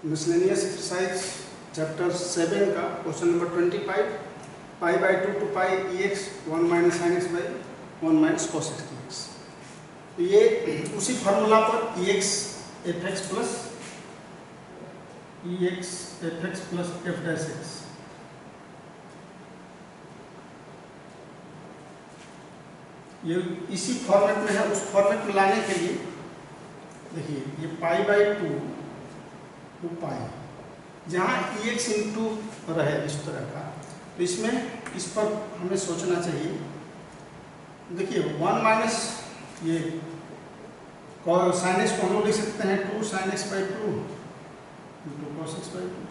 Miscellaneous exercise chapter 7 का question number 25, pi by 2 to pi e x 1 minus sine x by 1 minus cos x d x. ये उसी formula पर e x f x plus f dash x, ये इसी format में है। उस format में लाने के लिए देखिए ये पाई बाई 2 टू पाई, जहाँ ई एक्स इंटू रहे इस तरह का, तो इसमें इस पर हमें सोचना चाहिए। देखिए 1 माइनस ये साइन एक्स को हम लोग लिख सकते हैं 2 sine x by 2 into cos x by 2,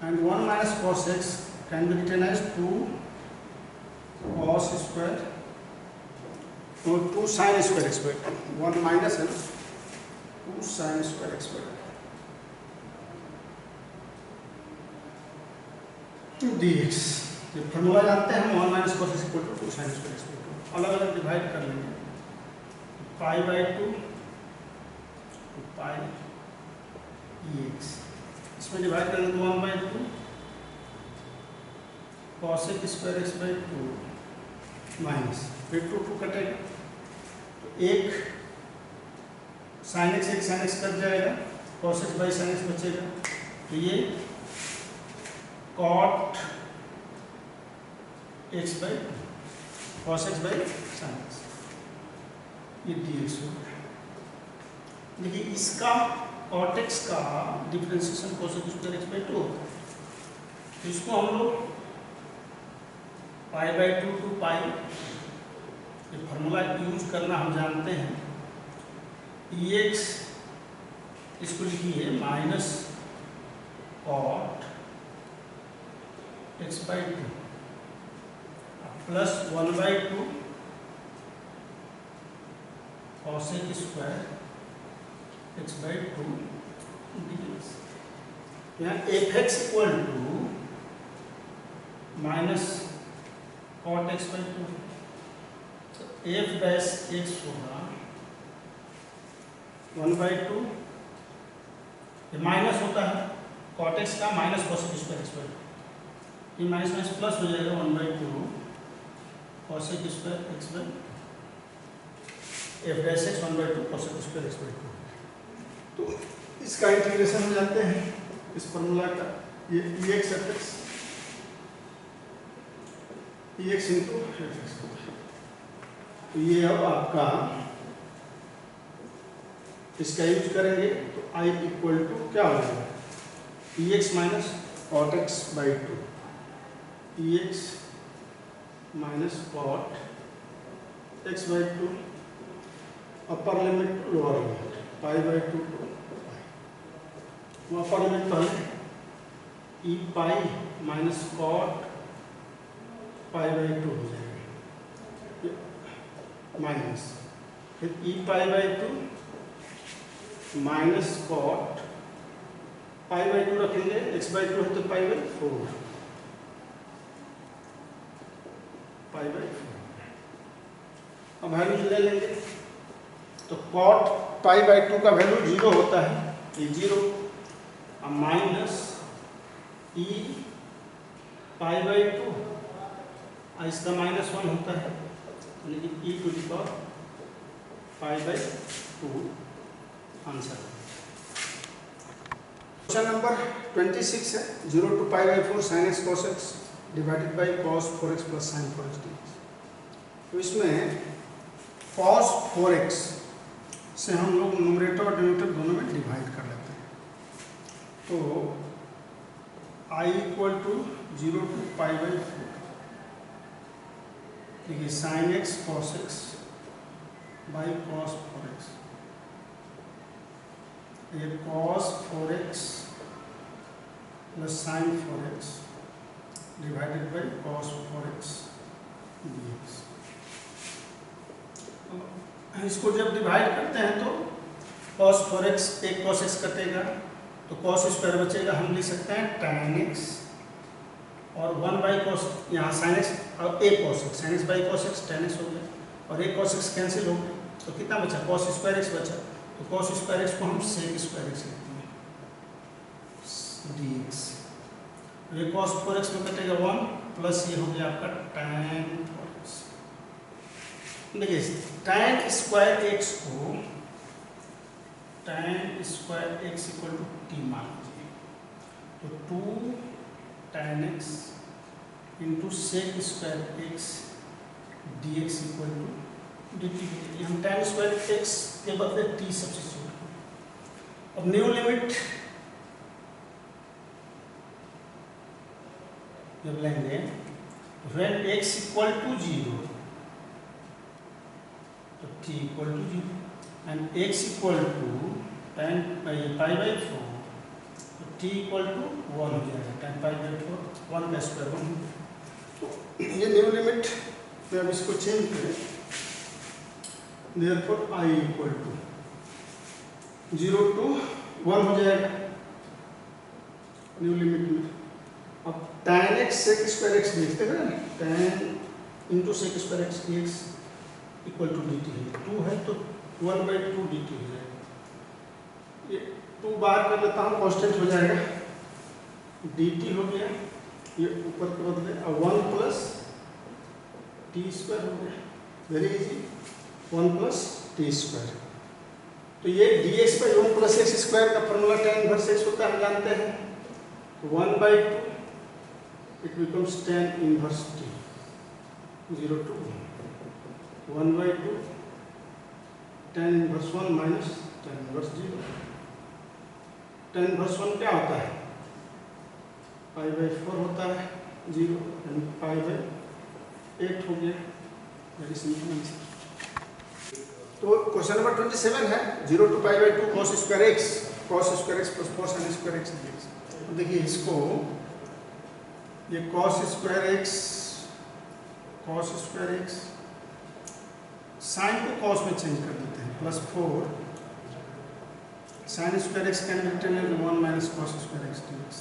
and 1 minus cos x can be written as 2 cos square और 2 sine square x by 2, 1 minus है 2 sine square x by 2 D x. ये फॉर्मूला जानते हैं हम, 1 minus cos x equal to 2 sine square x by 2। अलग अलग divide कर लेंगे, pi by 2 to pi e X, इसमें डिवाइड करेंगे तो 1 by 2 cos x square x by 2 minus फिर 2 कटेगा तो एक साइन एक्स कट जाएगा, cos x by sine x बचेगा, तो ये cot x by cos x by sine x, ये डी एक्स होगा। देखिए इसका कॉट एक्स का differentiation cos x square x by 2 होगा, तो इसको हम लोग पाई बाई 2 टू पाई ये फार्मूला यूज करना हम जानते हैं। ई एक्स इसको लिखिए minus cot x by 2 plus 1 by 2 cos x square x by 2 D x. यहाँ f x equal to minus cot x by 2, तो एफ डैश एक्स होगा 1 बाई 2, ये माइनस होता है कॉट एक्स का minus cos x square x by 2, ये minus minus plus हो जाएगा 1 by 2 cos x square x by F dash x 1 by 2 cos x square x by 2। तो इसका इंटीग्रेशन हो जाते हैं इस फॉर्मूला का, ये ई एक्स एफ एक्स ई एक्स इंटू एफ एक्स, तो ये अब आपका इसका यूज करेंगे तो आई इक्वल टू क्या हो जाएगा, e x minus cot x by 2, e x minus cot x by 2 upper limit lower limit pi by 2 to pi, वो अपर लिमिट पहले e pi minus cot pi by 2 हो जाएगा minus, फिर e pi by 2 minus cot pi by 2 रखेंगे, x by 2 है तो pi by 4 pi by 4। अब value ले लेंगे तो कॉट पाई बाई 2 का वैल्यू 0 होता है, ये 0, अब माइनस ई पाई बाई 2 इसका माइनस 1 होता है, लेकिन e to the power pi by 2 answer. Question number 26 है 0 to pi by 4 sine x cos x divided by cos 4x plus sine 4x d x. तो इसमें कॉस 4x से हम लोग न्यूमरेटर और डिनोमिनेटर दोनों में डिवाइड कर लेते हैं, तो I equal to 0 to pi by 4, देखिए sine x cos x by cos 4x, ये cos 4x plus sine 4x divided by cos 4x dx। इसको जब डिवाइड करते हैं तो कॉस 4x एक कॉस x कटेगा तो कॉस स्क्वायर बचेगा, हम लिख सकते हैं tan x और 1 बाई कॉस, यहाँ साइन एक्स और एक cos x, sign x by cos x tan x हो गया और एक कॉस एक्स कैंसिल हो गया, तो कितना बचा कॉस स्क्वायर एक्स बचा, तो कॉस स्क्वायर एक्स को हम सेक स्क्वायर एक्स लिखते हैं। dx। ये cos 4x में कटेगा 1 प्लस ये हो गया आपका tan 4x। देखिए tan स्क्वायर x को tan square x equal to t मान लीजिए, तो 2 tan x into sec square x dx equal to dt। हम tan स्क्वायर x के बदले t सब्स्टिट्यूट करें। अब न्यू लिमिट जब लेंगे when x इक्वल टू 0 तो t equal to 0 and x equal to tan pi by 4 तो t equal to 1 हो जाएगा। tan पाई बाई 4 1 का स्क्वायर 1। तो ये न्यू लिमिट में अब इसको चेंज करें, therefore i equal to 0 to 1 हो जाएगा न्यू लिमिट में। अब tan x sec square x देखते हैं ना, tan into sec square x dx equal to dt है। 2 है तो 1/2 dt हो जाएगा। ये 2 बार कर लेता हूँ, कांस्टेंट हो जाएगा, dt हो गया, ये ऊपर के बदले 1 प्लस टी स्क्वायर हो गया। Very easy, 1 plus t square. तो ये dx by 1 plus x square का फॉर्मूला tan इनवर्स x होता है, हम जानते हैं। 1/2 it becomes tan inverse t 0 to 1/2 tan inverse 1 minus tan inverse 0। tan inverse 1 क्या होता है? पाई बाई 4 होता है 0 एंड पाई बाई 8 हो गया। Very simple answer. तो क्वेश्चन नंबर 27 है 0 to pi by 2 cos square x plus cos n square x dx। देखिए इसको ये cos स्क्वायर x साइन को cos में चेंज कर देते हैं, plus 4 sin square x can be written as 1 minus cos square x dx।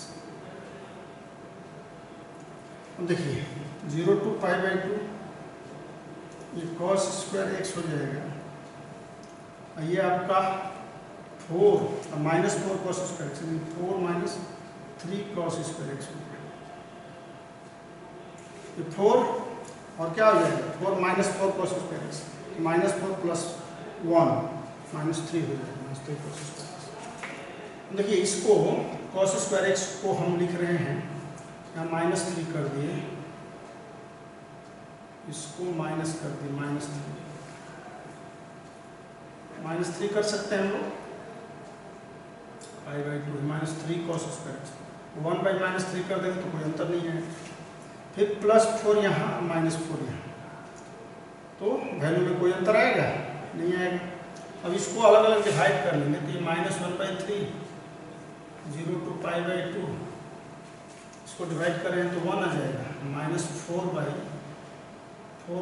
अब देखिए 0 टू पाई बाई 2 ये cos स्क्वायर x हो जाएगा, ये आपका 4 minus 4 cos square x, 4 minus 3 cos square x हो गया। ये 4 और क्या हो जाएगा, 4 minus 4 cos square x, minus 4 plus 1 minus 3 हो जाएगा, माइनस 3 cos स्क्वायर x। देखिए इसको cos स्क्वायर x को हम लिख रहे हैं, यहाँ माइनस 3 कर दिए, इसको माइनस कर दिए, माइनस 3 कर सकते हैं हम लोग, pi by 2 minus 3 cos square x, 1 by minus 3 कर देंगे तो कोई अंतर नहीं है। फिर प्लस 4 यहाँ माइनस 4 यहाँ, तो वैल्यू में कोई अंतर आएगा नहीं आएगा। अब इसको अलग अलग डिवाइड कर लेंगे, तो ये माइनस 1/3 0 टू पाई बाई 2, इसको डिवाइड करें तो 1 आ जाएगा, minus 4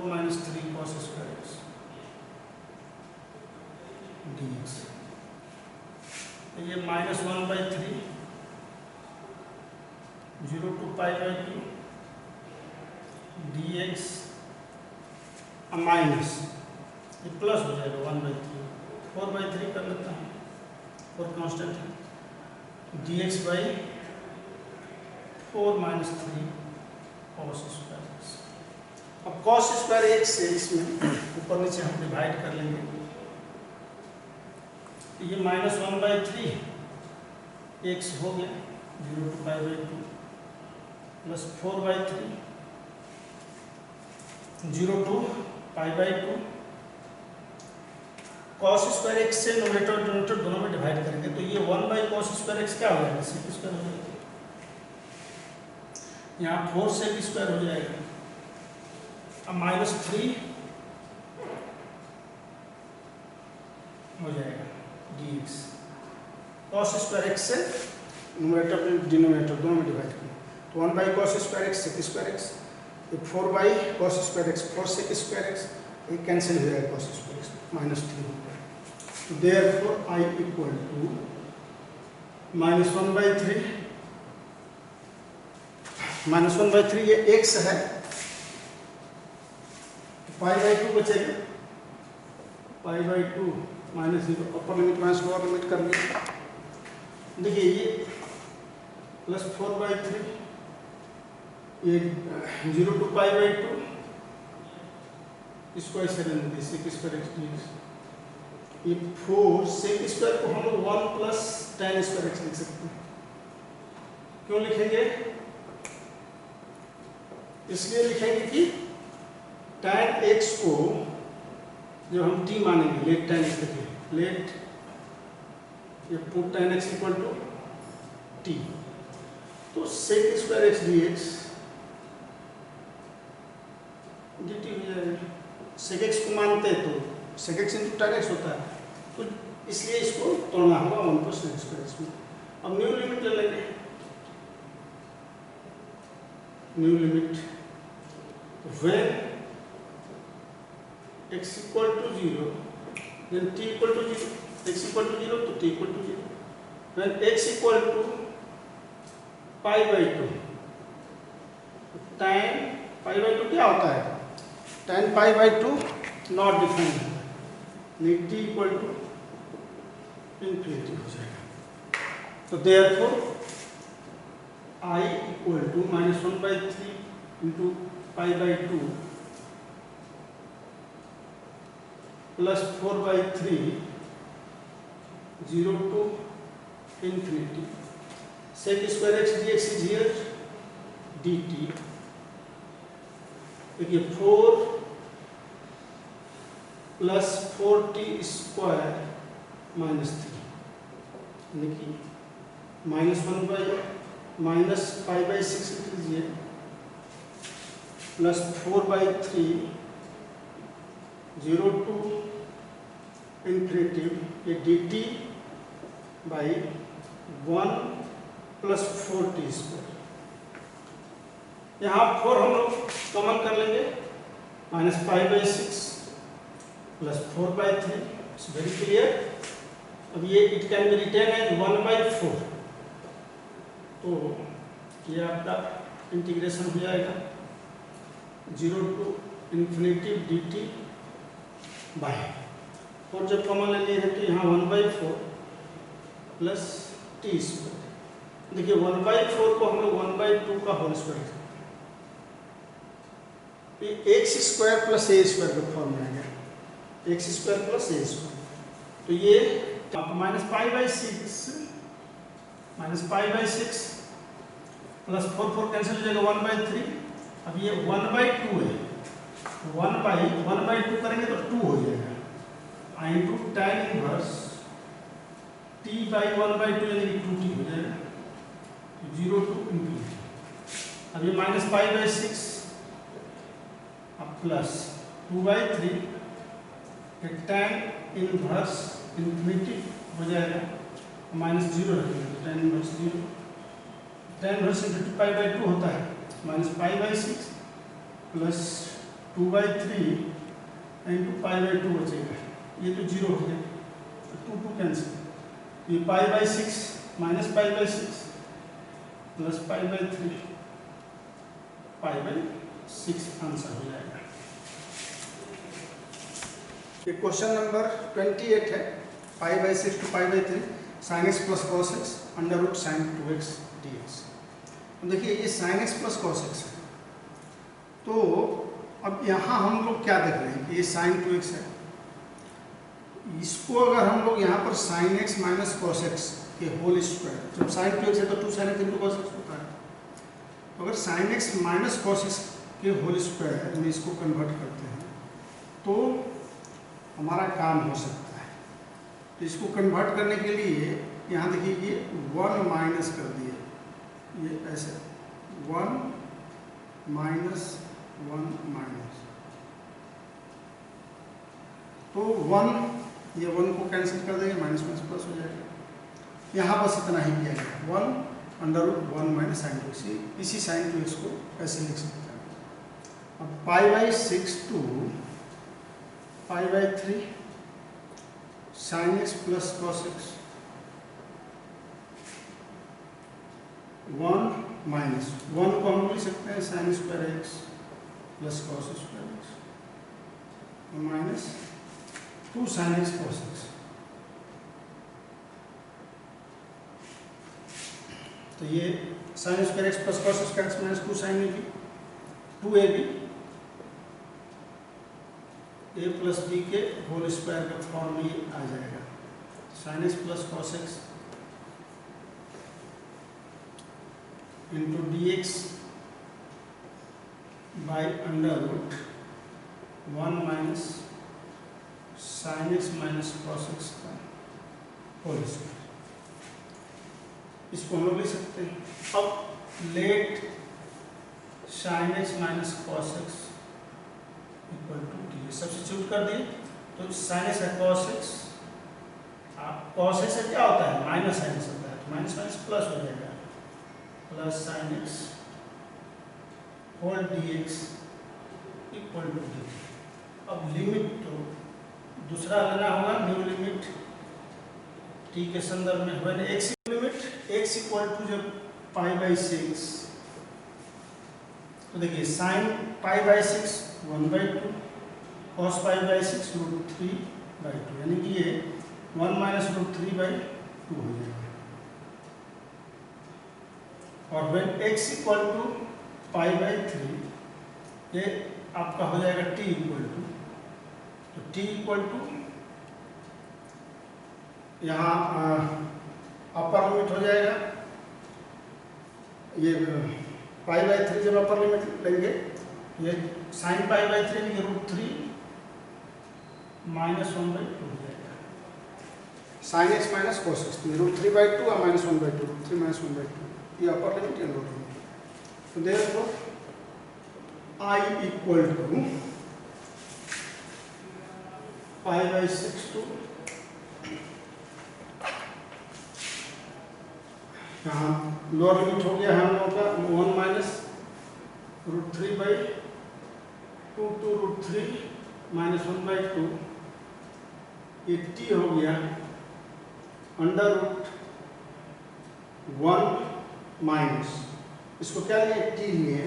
minus 3 cos square x dx। तो ये minus 1/3 0 to pi by 2 dx minus ये प्लस हो जाएगा 1/3, 4/3 कर लेता हूँ, 4 कांस्टेंट है, dx by 4 minus 3 cos square x। अब cos स्क्वायर x से इसमें ऊपर नीचे हम डिवाइड कर लेंगे, ये माइनस 1/3 x हो गया 0 to pi by 2 plus 4/3 0 to pi by 2 cos square x से नोमेटर डिनोमिनेटर दोनों में डिवाइड करेंगे, तो ये 1 बाई cos स्क्वायर x क्या हो जाएगा, सेक स्क्वायर हो जाएगा, यहाँ 4 सेक स्क्वायर हो जाएगा। अब माइनस 3 हो जाएगा dx, cos स्क्वायर x से नोमेटर डिनोमिनेटर दोनों में डिवाइड करेंगे, तो 1 by cos square x sec square x, 4 by cos square x 4 sec square x, ये कैंसिल हो जाएगा cos स्क्वायर x, माइनस 3 हो गया। तो therefore I equal to minus 1/3 minus 1/3 ये x है, पाई बाई 2 बचेगा, pi by 2 minus 0, upper limit minus lower limit कर लिया। देखिए ये प्लस 4/3, ये 0 to π/2, इसको ऐसे रहने दें sec स्क्वायर x dx। ये 4 sec स्क्वायर को हम लोग 1 प्लस tan स्क्वायर x लिख सकते हैं। क्यों लिखेंगे? इसलिए लिखेंगे कि tan x को जो हम t मानेंगे, लेट tan x लिखेंगे, लेट ये put tan x equal to t, तो sec square x dx dt हो जाएगा। sec x को मानते हैं तो sec x into tan x होता है, तो इसलिए इसको तोड़ना होगा 1 प्लस tan स्क्वायर x में। अब न्यू लिमिट ले लेंगे, new limit when x equal to 0 then t equal to 0, x equal to 0 तो t equal to 0, when x equal to π/2, tan π/2 क्या होता है? tan π/2 नॉट डिफाइंड है, नहीं t equal to इंफिनिटी हो जाएगा। तो therefore I equal to -1/3 into π/2 plus 4/3, 0 to infinity, sec square x dx is here, dt, देखिए 4 plus 4t square minus 3, देखिए minus π/6 लिख लीजिए प्लस 4/3, 0 to इन्फिनिटी, ये dt by 1 plus 4t square. यहाँ 4 हम लोग कॉमन कर लेंगे, minus π/6 plus 4/3, it's very clear. अब ये it can be written as 1/4, तो ये आपका इंटीग्रेशन हो जाएगा 0 to इन्फिनिटी dt बाई, और जब कॉमन ले लिए हैं तो यहाँ 1/4 प्लस टी स्क्वायर। देखिए 1/4 को हम लोग 1/2 का whole square, x square plus a square का फॉर्म में आ गया, x square plus a square. तो ये आपको -π/6 प्लस 4 कैंसिल हो जाएगा 1/3। अब ये 1/2 है, 1/2 करेंगे तो 2 हो जाएगा, into tan inverse t by 1/2 यानी कि 2t हो जाएगा, 0 to infinity। अब ये -π/6 अब प्लस 2/3, tan इनवर्स इन्फिनिटी हो जाएगा, -0 रखेंगे, tan inverse 0, tan inverse infinity π/2 होता है, -π/6 प्लस 2/3 इंटू π/2 बचेगा, ये तो 0 हो गया, 2 कैंसिल, ये π/6 माइनस π/6 प्लस π/3, π/6 आंसर हो जाएगा। ये क्वेश्चन नंबर 28 है, π/6 to π/3 sin x plus cos x √ sin 2x dx। देखिए ये sin x plus cos x है, तो अब यहाँ हम लोग क्या देख रहे हैं कि ये sin 2x है, इसको अगर हम लोग यहाँ पर sin x minus cos x के होल स्क्वायर, जब sin 2x है तो 2 sin x into cos x होता है, तो अगर sin x minus cos x के होल स्क्वायर में इसको कन्वर्ट करते हैं तो हमारा काम हो सकता है। तो इसको कन्वर्ट करने के लिए यहाँ देखिए ये 1 माइनस कर दिए, ये ऐसे 1 माइनस 1 माइनस, तो 1 ये 1 को कैंसिल कर देंगे, माइनस माइनस प्लस हो जाएगा। यहाँ बस इतना ही किया गया, 1 √ 1 - sin 2x, इसी sin 2x को ऐसे लिख सकते हैं। अब π/6 to π/3 sin x plus cos x, 1 minus 1 को हम लिख सकते हैं sin square x plus cos square x, minus 2 sin x cos x। तो तो ये sine square x plus cos square x minus 2 sine A B 2ab A plus B के whole square का फॉर्म में आ जाएगा। Sine x plus cos x into D X by under root 1 minus sine x minus cos x का whole square. इसको हम लोग लिख सकते हैं। अब let sine x minus cos x equal to D substitute कर दिए तो साइन एक्स है कॉस एक्स, कॉस एक्स से क्या होता है माइनस साइन एक्स होता है, तो माइनस माइनस प्लस हो जाएगा plus sine x whole D x equal to D. अब लिमिट तो दूसरा लेना होगा, न्यू लिमिट टी के संदर्भ में when x limit x equal to जब पाई बाई 6, तो देखिए sine pi by 6 1/2 cos pi by 6 √3/2 यानी कि ये 1 माइनस √3/2 हो जाएगा। और when x equal to pi by 3 ये आपका हो जाएगा t इक्वल टू, तो t इक्वल टू यहाँ अपर लिमिट हो जाएगा, ये पाई बाई 3 जब अपर लिमिट लेंगे ये साइन पाई बाई 3 यानी √3 माइनस 1/2 हो जाएगा। Sine x minus cos x √3/2 और माइनस 1/2 √3 माइनस 1/2 ये अपर लिमिट या लोअर लिमिट। तो therefore I equal to pi by 6 to यहाँ लोअर लिमिट हो गया हम लोगों का 1 माइनस √3/2 टू √3 माइनस 1/2 ये t हो गया अंडर रूट 1 माइनस इसको क्या लिए t लिए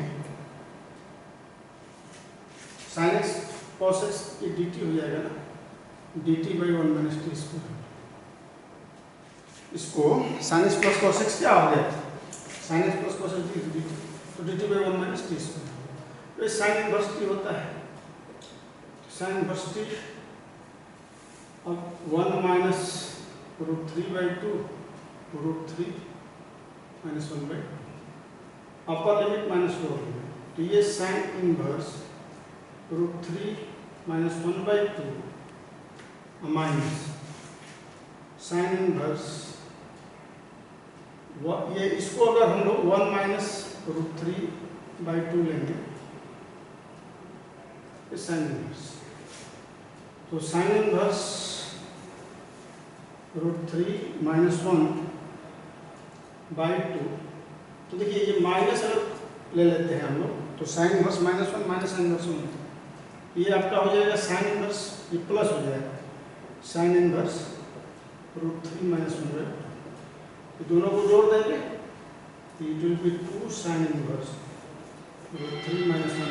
साइन एक्स कॉस एक्स ये dt हो जाएगा ना dt by 1 minus t square. इसको sine x plus cos x क्या हो गया sine x plus cos x dt तो dt by 1 minus t square. तो साइन इनवर्स टी होता है, साइन इनवर्स टी अब 1 minus √3/2 √3 minus 1/2 upper limit minus lower limit. तो ये sine inverse √3 minus 1/2 minus sine inverse ये इसको अगर हम लोग 1 माइनस √3/2 लेंगे साइन इनवर्स, तो साइन इनवर्स √3 माइनस 1/2। तो देखिए ये माइनस अगर ले लेते हैं हम लोग तो sine inverse -1 minus sine inverse 1 ये आपका हो जाएगा साइन इनवर्स ये प्लस हो जाएगा साइन इनवर्स √3 माइनस 1/2। तो दोनों को जोड़ देंगे तो it will B 2 sign inverse √3 minus 1/2।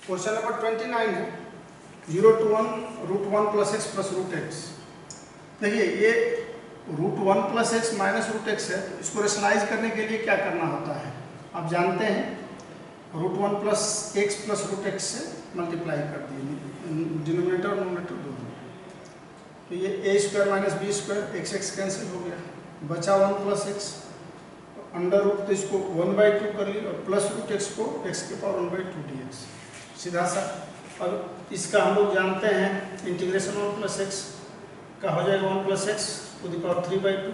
Question number 29 है 0 to 1 √1 plus x plus √x। देखिए ये √1 प्लस एक्स माइनस √x है, तो इसको रेशनलाइज करने के लिए क्या करना होता है आप जानते हैं √1 प्लस एक्स प्लस √x से मल्टीप्लाई कर दिए डिनोमिनेटर और नोमिनेटर दोनों। तो ये a square minus b square x cancel हो गया बचा 1 प्लस एक्स अंडर रूट तो इसको 1/2 कर ली और प्लस √x को x के पावर 1/2 dx सीधा सा। अब इसका हम लोग जानते हैं इंटीग्रेशन 1 प्लस एक्स का हो जाएगा 1 plus x to the power 3/2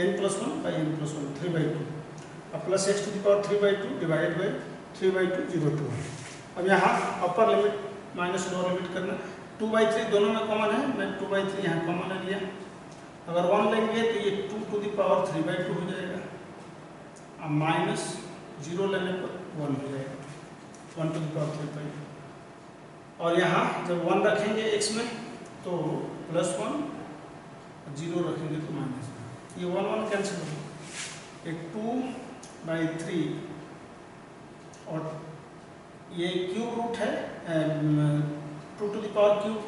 n plus 1 by n plus 1 3/2 अब plus x to the power 3/2 divide by 3/2 0 to 1। अब यहाँ upper limit minus lower limit करना 2/3 दोनों में कॉमन है, मैं 2/3 यहाँ कॉमन ले लिया। अगर 1 लेंगे तो ये 2 टू द पावर 3/2 हो जाएगा, अब माइनस 0 लेने पर 1 हो जाएगा 1 टू द पावर 3/2। और यहाँ जब 1 रखेंगे x में तो +1 0 रखेंगे तो -1 ये 1 1 कैंसिल होगा एक 2/3 और ये क्यूब रूट है 2 टू द पावर क्यूब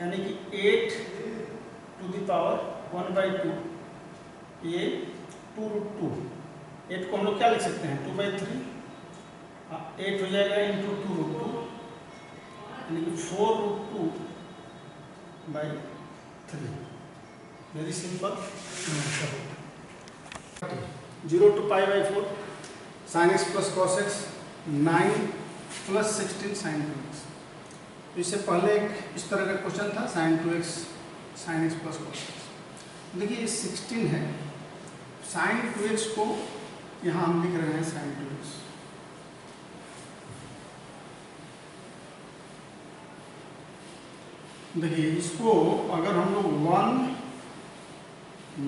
यानी कि 8 टू द पावर 1/2, ये 2√2, 8 को हम लोग क्या लिख सकते हैं 2/3, 8 हो जाएगा इंटू 2√2 यानी कि 4√2/3। Very simple. 0 to π/4 sin x plus cos x, 9 plus 16 sin 2x। तो इससे पहले एक इस तरह का क्वेश्चन था sin 2x sin x plus cos x। देखिए ये 16 है, sin 2x को यहाँ हम लिख रहे हैं sin 2x। देखिए इसको अगर हम लोग 1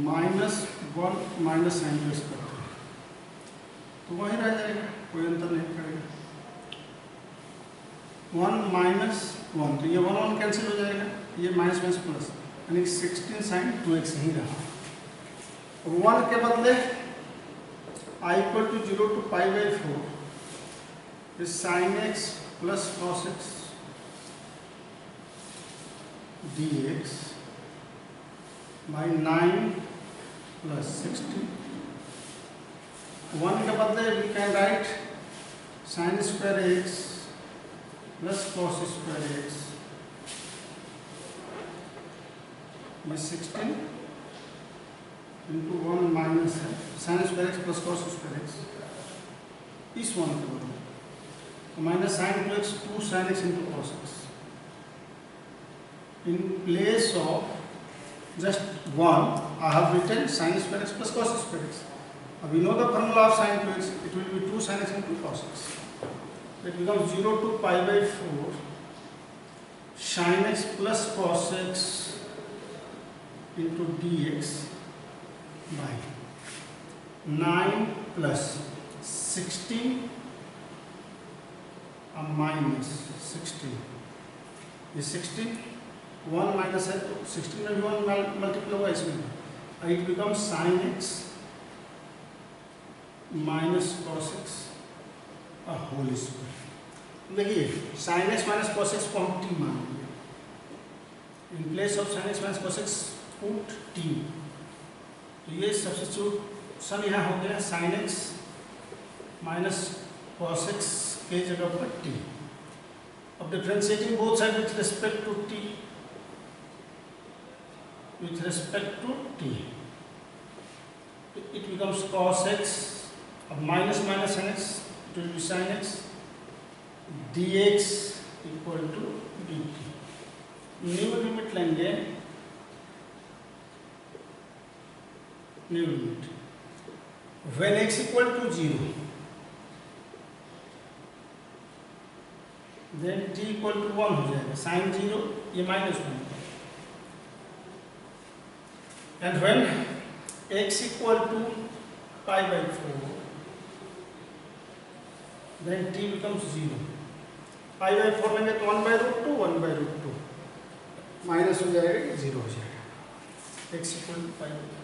माइनस sin 2x करते हैं तो वही रह जाएगा, कोई अंतर नहीं करेगा। 1 माइनस 1 तो ये 1 कैंसिल हो जाएगा, ये माइनस प्लस यानी 16 sin 2x ही रहा। 1 के बदले I equal to 0 to π/4 is sin x plus cos x dx by 9 plus 16। 1 के बदले we can write sin square x plus cos square x, ये 16 इंटू 1 माइनस है sin square x plus cos square x, इस 1 के बदले तो minus sin 2x 2 sin x into cos x। In place of just 1 I have written sin square x plus cos square x। We know the formula of sin 2x, it will be 2 sin x into cos x। It becomes 0 to π/4 sin x plus cos x into dx by 9 plus 16 minus 16, ये 16 1 minus है तो 16 में भी 1 multiply होगा इसमें, it becomes sin x minus cos x whole square. देखिए sin x minus cos x को हम t मान लेंगे, in place of sin x minus cos x put t, तो ये सब्स्टिट्यूशन यहाँ हो गया sin x minus cos x के जगह पर t। अब differentiating both side with respect to t, with respect to t, it becomes cos x, अब minus sin x, it will be sin x dx equal to dt। New limit लेंगे, new limit when x equal to 0 then t equal to 1 हो जाएगा, sin 0 ये -1, and when x equal to π/4 then t becomes 0। π/4 लेंगे तो 1/√2 minus हो जाएगा, 0 हो जाएगा, x equal to π/4।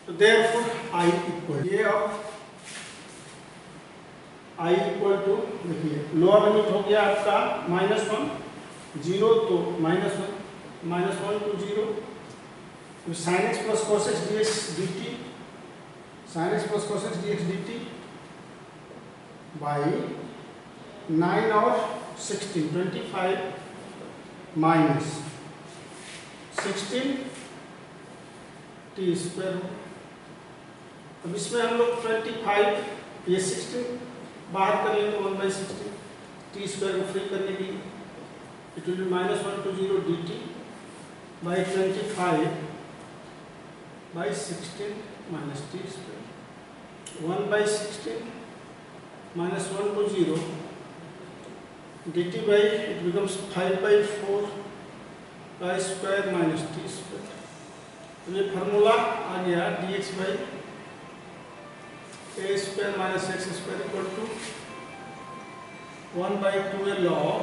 तो therefore I equal, ये अब I equal to देखिए लोअर लिमिट हो गया आपका -1 0 तो -1 -1 to 0 sin x plus cos x dx dt, sin x plus cos x dx dt by 9 और 16 25 minus 16 t स्क्वायर। अब इसमें हम लोग 25 ये 16 बाहर कर लेंगे 1/16 t स्क्वायर को फ्री करने के लिए, it will B -1 to 0 dt by 25 by 16 minus t square, 1/16 minus 1 to 0 dt by it becomes 5/4 by square minus t square। तो ये फार्मूला आ गया dx by a square minus x square equal to 1/2l of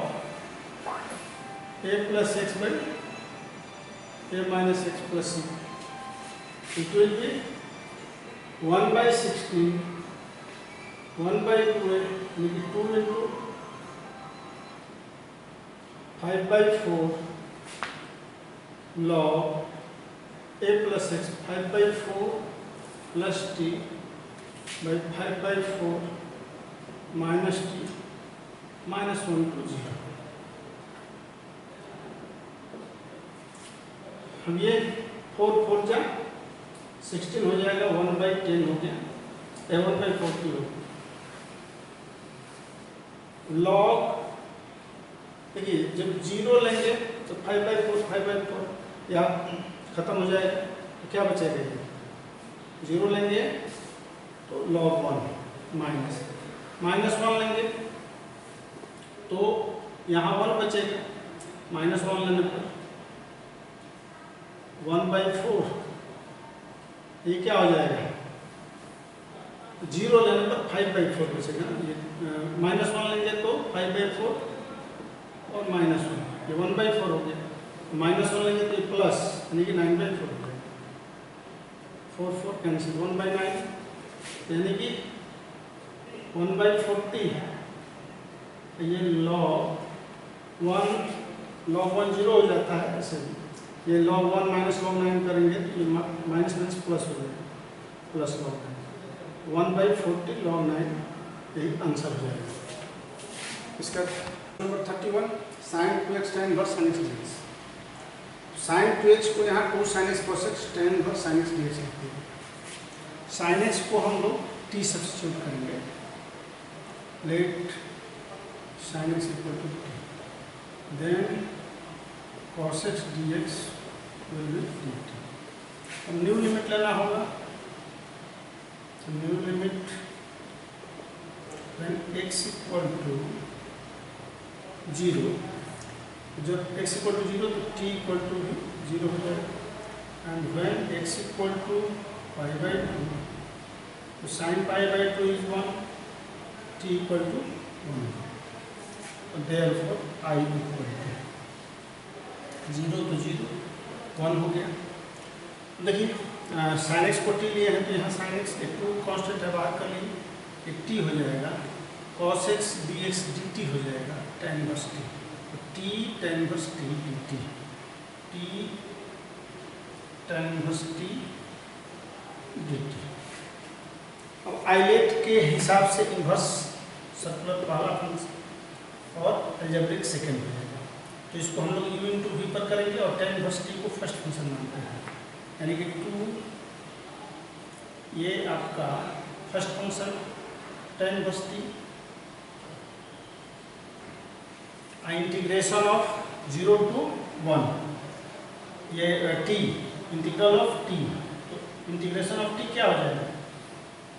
a plus x by a minus x plus c। It will be 1/16 1/2 maybe 2 into 5/4 log a plus x 5/4 plus T by 5/4 minus T -1 to 0। हम ये 4 जा 16 हो जाएगा, 1/10 हो गया, 1/40 हो गया। Log देखिए जब 0 लेंगे तो 5/4 या खत्म हो जाएगा, तो क्या बचेगा? ये 0 लेंगे तो log 1 -1 लेंगे तो यहाँ 1 बचेगा, -1 लेने पर 1/4, ये क्या हो जाएगा? 0 लेने पर 5/4 बचेगा। ये -1 लेंगे तो 5/4 और -1, ये 1/4 हो गया। -1 लेंगे तो ये प्लस यानी कि 9/4 हो गया। 4 कैंसिल, 1/9 यानी कि 1/40। ये log 1 0 हो जाता है ऐसे। ये log 1 माइनस log 9 करेंगे तो ये माइनस प्लस हो जाएगा, प्लस log 9 1/40 log 9, यही आंसर हो जाएगा इसका। Number 31 sin 2x tan inverse sin x dx। sin 2x को यहाँ 2 sin x cos x tan inverse sin x dx लिखते हैं। sin x को हम लोग t सब्स्टिट्यूट करेंगे, let sin x equal to t, then cos x dx will be dt। अब new limit लेना होगा, तो new limit when x equal to 0, जब x इक्वल टू 0 तो t इक्वल टू 0 हो जाएगा, and when x equal to π/2 तो sin π/2 is 1, t equal to 1, therefore I equal to 0 तो 0 1 हो गया। देखिए sin x को t लिए हैं तो यहाँ sin x एक टू कॉन्स्टेंट है, बाहर कर लीजिए, एक t हो जाएगा, cos x dx dt हो जाएगा tan इनवर्स t, तो t tan inverse t dt, t tan inverse t dt। अब आइलेट के हिसाब से इनवर्स सर्कुलर पहला फंक्शन और अलजेब्रिक सेकंड हो जाएगा, तो इसको हम लोग u इंटू v पर करेंगे और tan इनवर्स t को फर्स्ट फंक्शन मानते हैं, यानी कि 2 ये आपका first function tan inverse t, integration of 0 to 1, ये t इंटीग्रल ऑफ t, तो इंटीग्रेशन ऑफ t क्या हो जाएगा?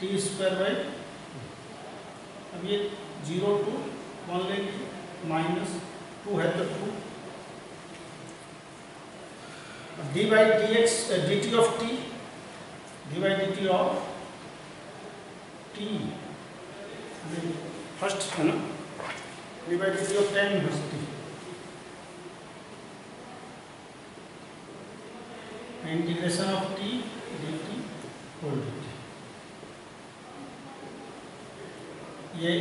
t²/, अब ये 0 to 1 लेंगे, -2 है तो 2, d/dx dt of t, d/dt of t first है ना, d/dt of tan inverse t, integration of t dt whole dt, ये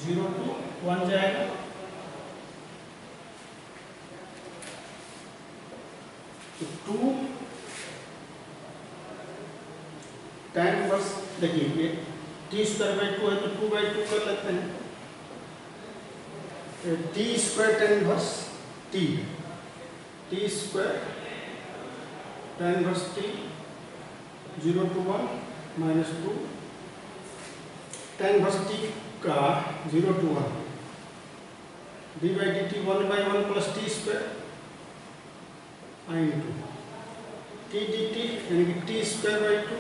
0 to 1 जाएगा, तो 2 tan इनवर्स, देखिए ये t²/2 है तो 2/2 कर लेते हैं, t² tan inverse t, t² tan inverse t 0 to 1 -2 tan inverse t का 0 to 1 d/dt 1/1 plus t² i into t dt यानी कि t²/2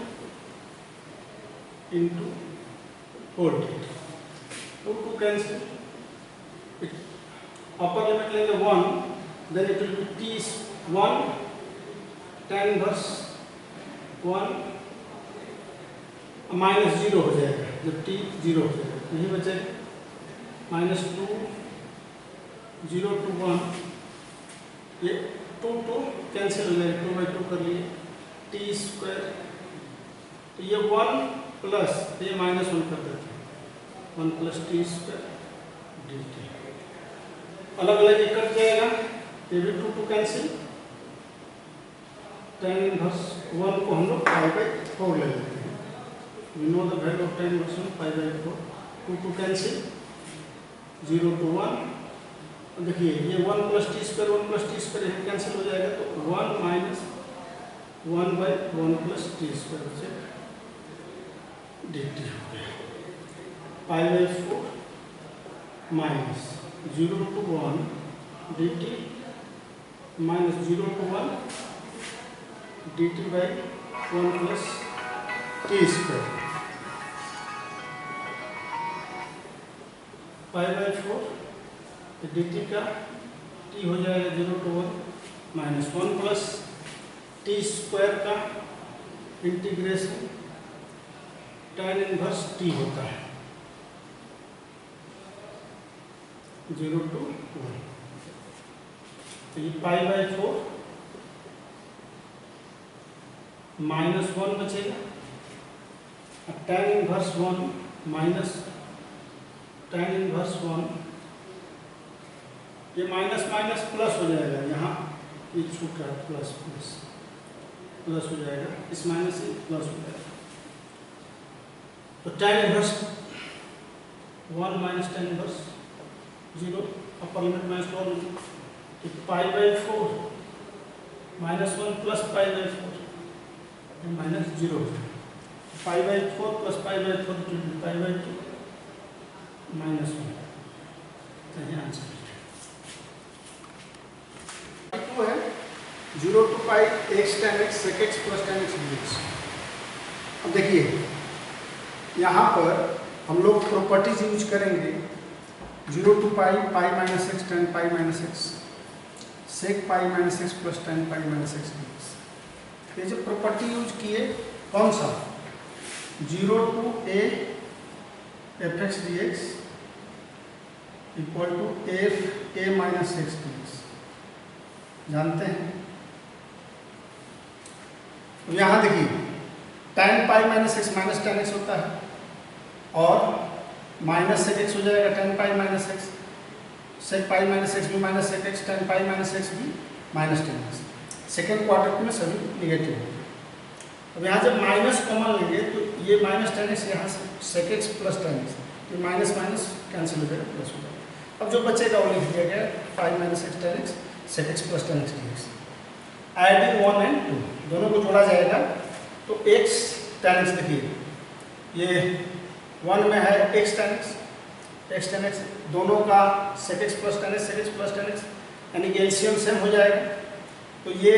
into whole dt, 2 cancel, upper limit लेंगे 1, then it will be t1 tan inverse 1 -0 हो जाएगा, जब t 0 हो जाएगा यही बचेगा, -2 0 to 1, ये 2 कैंसिल हो जाएगा, 2/2 कर लिए, t², तो ये 1 प्लस ये -1 कर देते हैं, 1 प्लस t² dt, अलग अलग ये कट जाएगा, ये भी 2 कैंसिल, tan इनवर्स 1 को हम लोग पाई बाई 4 ले लेते हैं। We know the value of tan inverse 1 pi by 4। 2 cancel, 0 to 1। देखिए ये 1 plus t square 1 plus t square यहाँ कैंसिल हो जाएगा, तो 1 minus 1 by 1 plus t square बचेगा, डी टी हो गया। Pi by 4 minus 0 to 1 d t minus 0 to 1 d t by 1 plus t square. Pi by 4 D T का T हो जाएगा 0 to 1 minus 1 plus t square का integration tan inverse t होता है 0 to 1। तो ये पाई बाई 4 माइनस 1 बचेगा, और tan inverse 1 minus tan inverse 1, ये माइनस माइनस प्लस हो जाएगा, यहाँ ये छूट रहा है, प्लस प्लस प्लस हो जाएगा, इस माइनस से प्लस हो जाएगा। तो tan inverse 1 minus tan inverse 0, upper limit minus lower limit, तो pi by 4 minus 1 plus pi by 4 minus 0, pi by 4 plus pi by 4 pi by 2 minus 1। चलिए आंसर 2 है 0 to pi x tan x sec x plus tan x dx। अब देखिए यहाँ पर हम लोग properties use करेंगे 0 to pi pi minus x tan pi minus x sec pi minus x plus tan pi minus x dx। ये जो property use किए कौन सा 0 to a f x d x equal to f a minus x d x, जानते हैं। यहाँ देखिए tan pi minus x tan x होता है, और माइनस सेक एक्स हो जाएगा tan pi minus x, sec pi minus x भी minus sec x, tan pi minus x भी minus tan x। Second quadrant में सभी निगेटिव होंगे। अब यहाँ जब माइनस कॉमन लेंगे तो ये माइनस tan x यहाँ से sec x plus tan x, तो माइनस माइनस कैंसिल हो जाएगा, प्लस हो जाएगा। अब जो बचेगा वो लिख दिया गया pi minus x tan x sec x plus tan x dx। Adding 1 and 2 दोनों को जोड़ा जाएगा, तो x tan x देखिए ये 1 में है x tan x दोनों का sec x plus tan x यानी कि एलसीएम सेम हो जाएगा। तो ये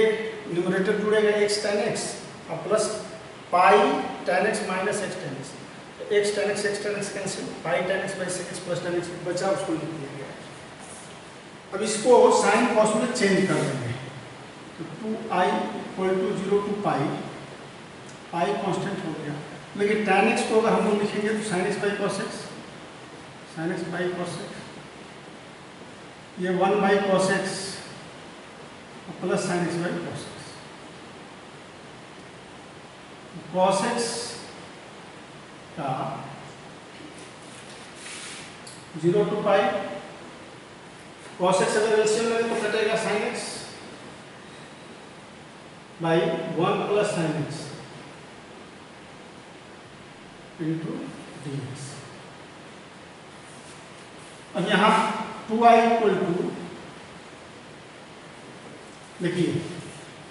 न्यूमरेटर जुड़ेगा x tan x और plus pi tan x minus x tan x, तो x tan x cancel, pi tan x by sec x plus tan x बचा, उसको लिख दिया गया। अब इसको साइन कॉस में चेंज कर देंगे, तो 2i equal to 0 to pi constant हो गया। लेकिन tan x को अगर हम लोग लिखेंगे तो sin x by cos x ये 1 by cos x plus sin x by cos x का 0 to पाई cos x अगर एलसीएम लेंगे तो कटेगा sin x by 1 plus sin x into dx। अब यहाँ 2i इक्वल टू देखिए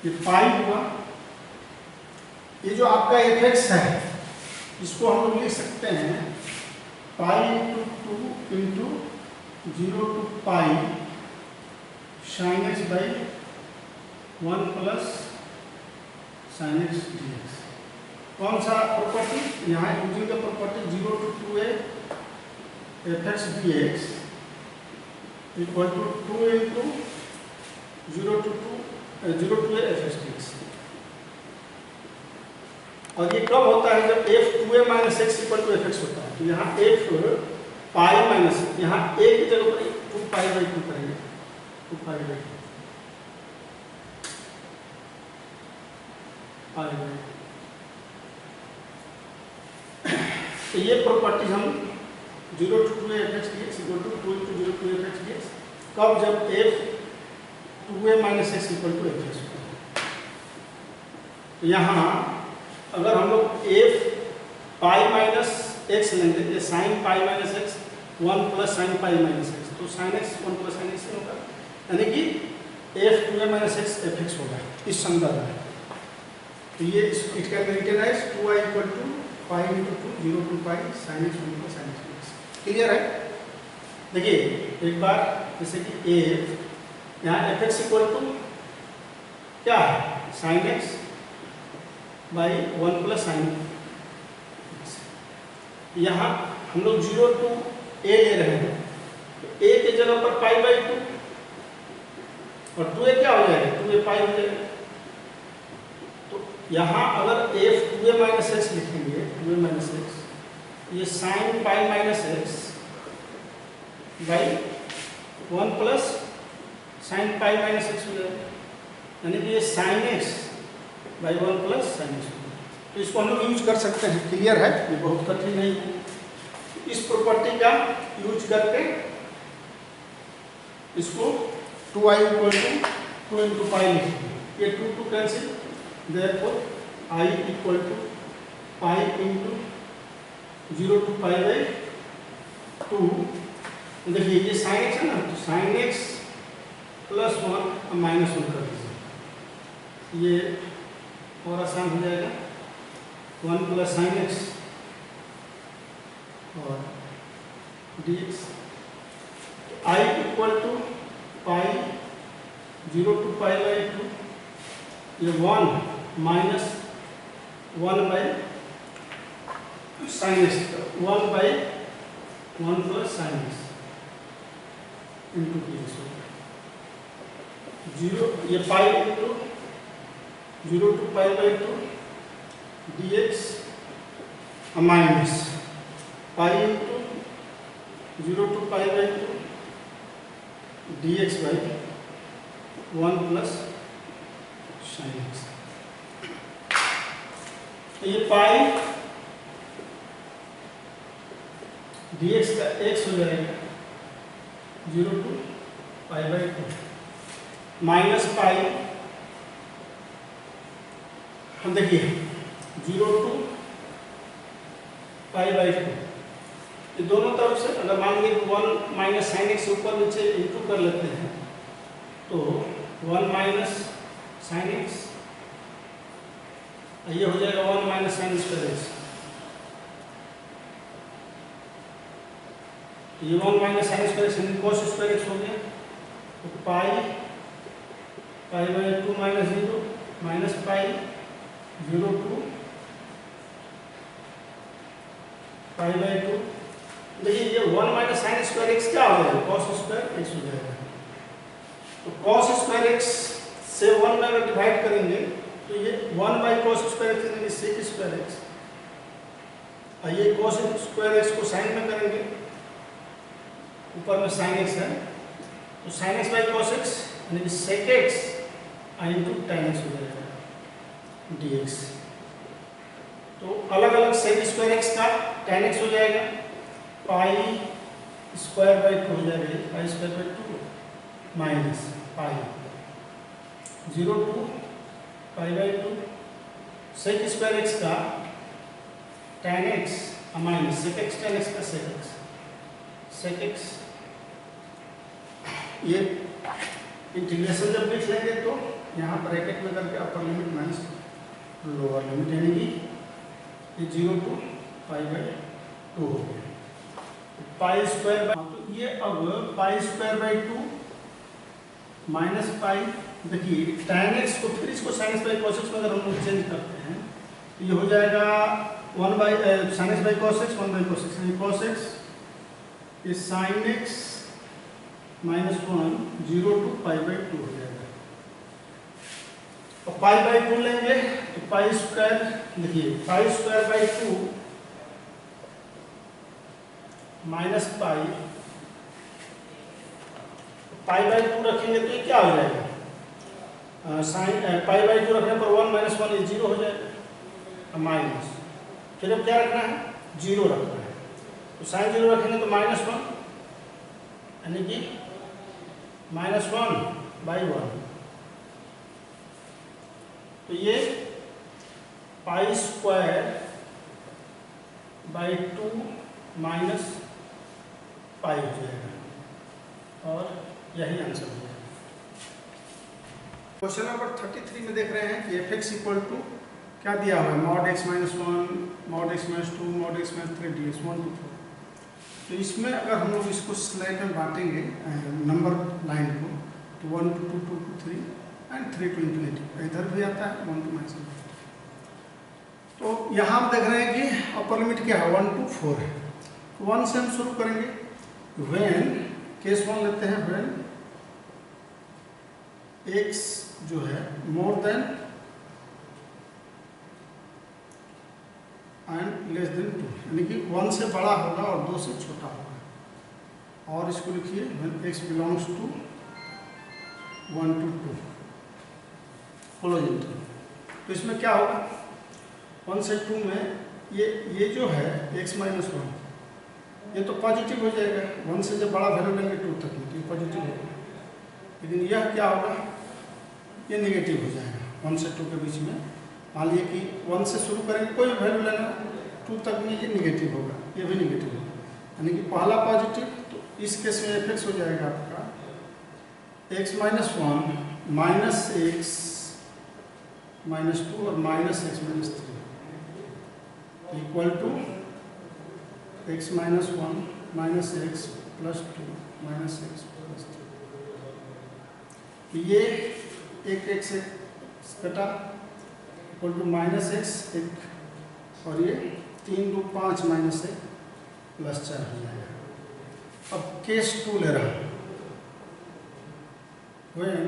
ये पाई हुआ, ये जो आपका एफ एक्स है इसको हम लोग लिख सकते हैं pi into 2 into 0 to pi sin x by 1 plus sin x dx। कौन सा प्रॉपर्टी यहाँ using the property 0 to 2a f x d x equal to 2 into 0 to a f x d x. और ये कब होता है जब f 2a minus x equal to f x होता है। तो यहाँ f पाई माइनस, यहाँ a की जगह पर 2 पाई बाई 2 करेंगे, 2 पाई बाई 2 तो ये प्रॉपर्टी हम 0 to 2a f x d x equal to 2 into 0 to f x d x, कब जब f 2a minus x equal to f x. यहाँ अगर हम लोग एफ पाई माइनस एक्स लेंगे, ये sine pi minus x 1 plus sine pi minus x, तो sine x 1 plus sine x होगा, यानी कि f 2a minus x f x होगा इस संदर्भ में। तो ये it can be written as 2i equal to pi into 2 0 to pi sine x 1 plus sine x. Clear है? देखिए एक बार, जैसे कि एफ यहाँ एफ एक्स इक्वल टू क्या है, sign x by 1 plus sine x. यहाँ हम लोग 0 टू ए ले रहे हैं, तो ए के जगह पर पाई बाई 2 और 2a क्या हो जाएगा, 2a पाई हो जाएगा। तो यहाँ अगर एफ 2a माइनस एक्स लिखेंगे, 2a माइनस एक्स, ये sine pi minus x by 1 plus sine pi minus x हो जाएगा, यानी कि ये sine x by 1 plus sine x. तो इसको हम लोग यूज कर सकते हैं। क्लियर है? ये बहुत कठिन नहीं है। इस प्रॉपर्टी का यूज करके इसको 2i equal to 2 into pi लिखेंगे, ये 2 cancel, therefore i equal to pi into 0 to pi by 2। देखिए ये साइन एक्स है ना, तो साइन एक्स प्लस 1 माइनस 1 कर दीजिए, ये और आसान हो जाएगा, 1 प्लस साइन एक्स और dx, i equal to pi 0 to pi by 2, ये 1 minus 1 by sine x, 1 by 1 plus sine x into dx होगा 0, ये pi into 0 to pi by 2 dx minus pi into 0 to pi by 2 dx by 1 plus sine x. तो ये pi dx का x हो जाएगा 0 to pi by 2 minus पाई, हम देखिए 0 to pi by 2, ये दोनों तरफ से अगर मान लीजिए 1 माइनस साइन एक्स ऊपर नीचे इंटू कर लेते हैं, तो 1 माइनस साइन एक्स, ये हो जाएगा 1 माइनस साइन स्क्वायर एक्स, ये 1 माइनस साइन स्क्वायर एक्स यानी कॉस स्क्वायर एक्स हो गया, तो pi by 2 minus 0 minus pi 0 to pi by 2। देखिए ये 1 माइनस साइन स्क्वायर एक्स क्या हो जाएगा, कॉस स्क्वायर एक्स हो जाएगा। तो कॉस स्क्वायर एक्स से 1 में अगर डिवाइड करेंगे तो ये 1 बाई कॉस स्क्वायर एक्स यानी सेक स्क्वायर एक्स, और ये कॉस स्क्वायर एक्स को साइन में करेंगे, ऊपर में साइन एक्स है, तो sine x by cos x यानी कि sec x into tan x हो जाएगा dx। तो अलग अलग सेक स्क्वायर एक्स का tan एक्स हो जाएगा, पाई स्क्वायर बाई 2 हो जाएगा, pi square by 2 minus pi 0 to pi by 2 sec square x का tan x minus sec x tan x का सेक एक्स। ये इंटीग्रेशन जब लिख लेंगे तो यहाँ ब्रैकेट में करके अपर लिमिट माइनस लोअर लिमिट, यानी कि ये 0 टू पाई बाई 2 हो गया, पाई स्क्वायर बाई, तो ये अब पाई स्क्वायर बाई 2 माइनस पाई, देखिए tan एक्स को फिर इसको sine x by cos x में अगर हम लोग चेंज करते हैं तो ये हो जाएगा 1 by sine x by cos x 1 by cos x, यानी कॉस एक्स ये sine x minus 1 0 to pi by 2 हो जाएगा। और पाई बाई 2 लेंगे तो पाई स्क्वायर, देखिए पाई square by 2 minus pi, pi by 2 रखेंगे तो ये क्या हो जाएगा, साइन पाई बाई 2 रखने पर 1 माइनस 1 ये 0 हो जाएगा, माइनस फिर अब क्या रखना है, 0 रखना है, तो साइन 0 रखेंगे तो माइनस 1 यानी कि माइनस 1 बाई 1, तो ये पाई स्क्वायर बाई 2 माइनस पाई हो जाएगा और यही आंसर हो जाएगा। क्वेश्चन नंबर 33 में देख रहे हैं कि एफ एक्स इक्वल टू क्या दिया हुआ है, mod x minus 1, mod x minus 2, mod x minus 3 D x 1 to 4। तो इसमें अगर हम लोग इसको स्लैब में बांटेंगे नंबर लाइन को, तो 1 to 2, 2 to 3 and 3 to infinity, इधर भी आता है 1 to माइनस। तो यहाँ हम देख रहे हैं कि अपर लिमिट क्या है, 1 to 4 है। 1 से हम शुरू करेंगे, व्हेन केस 1 लेते हैं, व्हेन x जो है more than and less than 2, यानी कि 1 से बड़ा होगा और 2 से छोटा होगा। और इसको लिखिए when x belongs to 1 to 2 close interval. तो इसमें क्या होगा, 1 से 2 में ये जो है x माइनस 1 ये तो पॉजिटिव हो जाएगा, 1 से जब बड़ा वैल्यू लेंगे 2 तक में तो ये पॉजिटिव होगा। लेकिन यह क्या होगा, ये नेगेटिव हो जाएगा 1 से 2 के बीच में। मान लीजिए कि 1 से शुरू करेंगे, कोई वैल्यू लेना 2 तक में ये नेगेटिव होगा, ये भी नेगेटिव होगा, यानी कि पहला पॉजिटिव। तो इस केस में एफ एक्स हो जाएगा आपका x minus 1 minus x minus 2 और minus x minus 3 equal to x minus 1 minus x plus 2 minus x plus 3। ये एक x कटा इक्वल टू माइनस एक्स एक, और ये 3 2 5 माइनस 1 प्लस 4 हो जाएगा। अब केस 2 ले रहा हूँ, व्हेन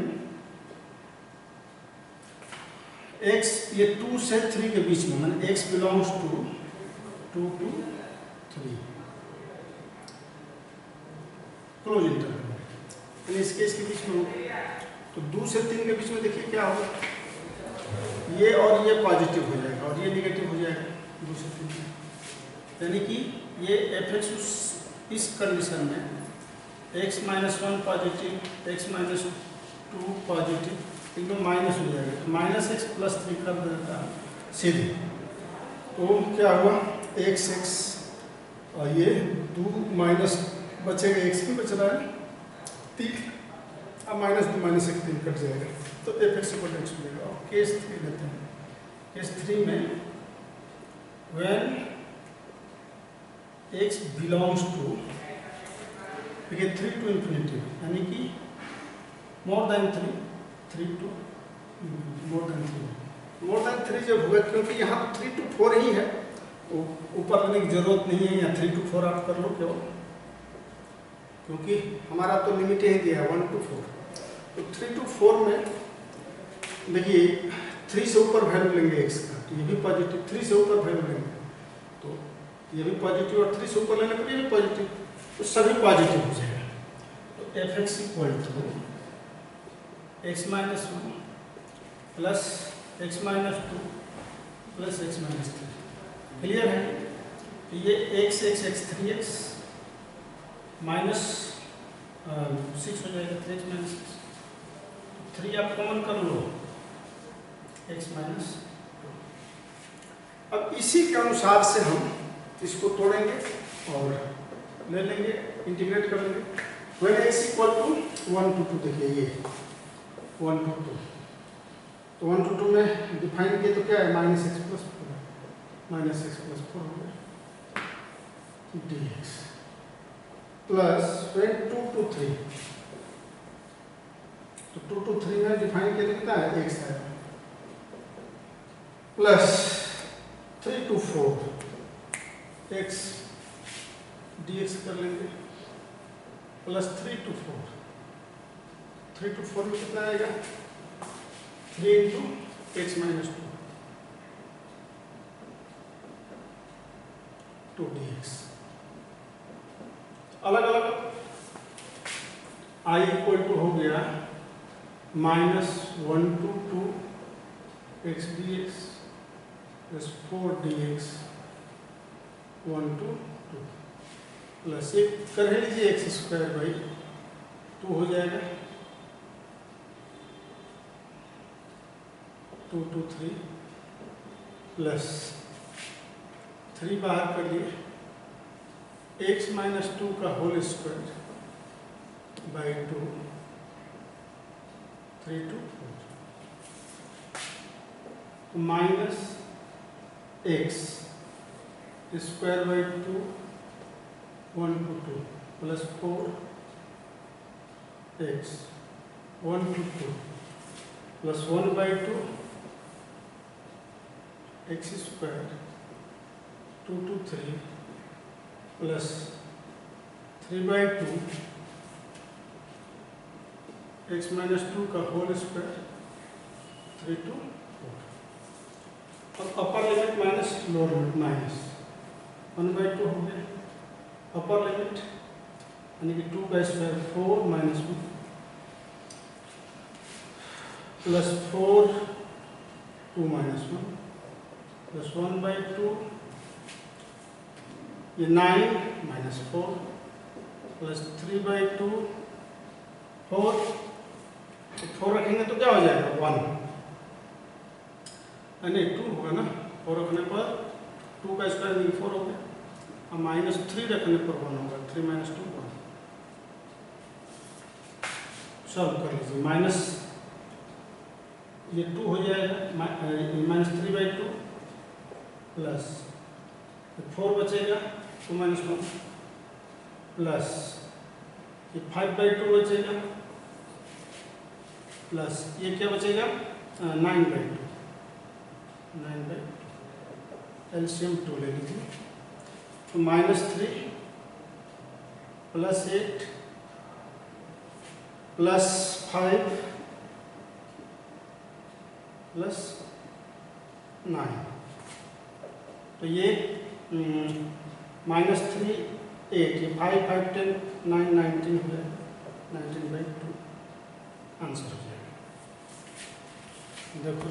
x ये 2 से 3 के बीच में, माने x belongs to 2 to 3 close interval. इस केस के बीच में तो 2 से 3 के बीच में देखिए क्या होगा, ये और ये पॉजिटिव हो जाएगा और ये नेगेटिव हो जाएगा 2 से 3 में। यानी कि ये एफ एक्स इस कंडीशन में x minus 1 positive, x minus 2 positive, एकदम माइनस हो जाएगा, तो माइनस एक्स प्लस 3 कर देता है सीधे। तो क्या हुआ, एक्स एक्स और ये 2 माइनस बचेगा, x भी बच रहा है 3, अब माइनस 2 माइनस 1 3 कट जाएगा, तो f x equal to x मिलेगा। और केस 3 लेते हैं, केस 3 में व्हेन x बिलोंग्स टू, देखिए 3 टू इंफिनिटी, यानी कि more than 3 to more than 3। More than 3 जब हुआ, क्योंकि यहाँ 3 to 4 ही है, तो ऊपर लेने की जरूरत नहीं है, या 3 to 4 आप कर लो केवल, क्योंकि हमारा तो लिमिट ही दिया है 1 to 4। तो 3 to 4 में देखिए 3 से ऊपर वैल्यू लेंगे x का, तो ये भी पॉजिटिव, 3 से ऊपर वैल्यू लेंगे तो ये भी पॉजिटिव, और 3 से ऊपर लेने पर ये भी पॉजिटिव, तो सभी पॉजिटिव हो जाएगा। तो f x equal to x minus 1 plus x minus 2 plus x minus 3। Clear है? तो ये x x x 3x minus 6 हो जाएगा, 3x माइनस 6, 3 आप कॉमन कर लो, x माइनस 2। अब इसी के अनुसार से हम इसको तोड़ेंगे और ले लेंगे, इंटीग्रेट कर लेंगे। When x equal to 1 to 2, देखिए ये 1 to 2, तो 1 to 2 में डिफाइन किए तो क्या है, minus x plus 4, minus x plus 4 हो गया dx प्लस फिर 2 to 3, तो 2 to 3 में डिफाइन किया तो कितना है, x है, प्लस 3 to 4 x dx कर लेंगे, प्लस 3 to 4, 3 to 4 में कितना आएगा, 3 into x माइनस 2 dx। अलग अलग i इक्वल टू हो गया minus 1 to 2 x dx plus 4 dx 1 to 2 plus एक कर लीजिए एक्स स्क्वायर बाई 2 हो जाएगा, 2 to 3 प्लस 3 बाहर कर लिए, x माइनस 2 का whole square by 2, 3 to 4, minus x square by 2, 1 to 2 plus 4x 1 to 2 plus 1 by 2 x square 2 to 3 plus 3 by 2 x minus 2 का होल स्क्वायर 3 to 4। अब upper limit minus lower limit minus 1 by 2 हो गया, upper limit यानी कि 2 का square 4 minus 1 plus 4 2 minus 1 plus 1 by 2, ये 9 minus 4 plus 3 by 2 4, 4 रखेंगे तो क्या हो जाएगा 1, नहीं 2 होगा ना, 4 रखने पर 2 का स्क्वायर नहीं 4 हो गया, और माइनस 3 रखने पर 1 होगा, 3 माइनस 2 1। सॉल्व कर लीजिए, माइनस ये 2 हो जाएगा, माइनस 3 बाई 2 प्लस 4 बचेगा 2 माइनस 1 प्लस ये 5 बाई 2 बचेगा प्लस ये क्या बचेगा 9 बाई 2, 9 बाई एलसीएम 2 ले लीजिए, तो माइनस 3 प्लस 8 प्लस 5 प्लस 9, तो ये माइनस 3 8, ये 5 5 10 9 19 हो जाएगा, 19 बाई 2 आंसर हो जाएगा। देखो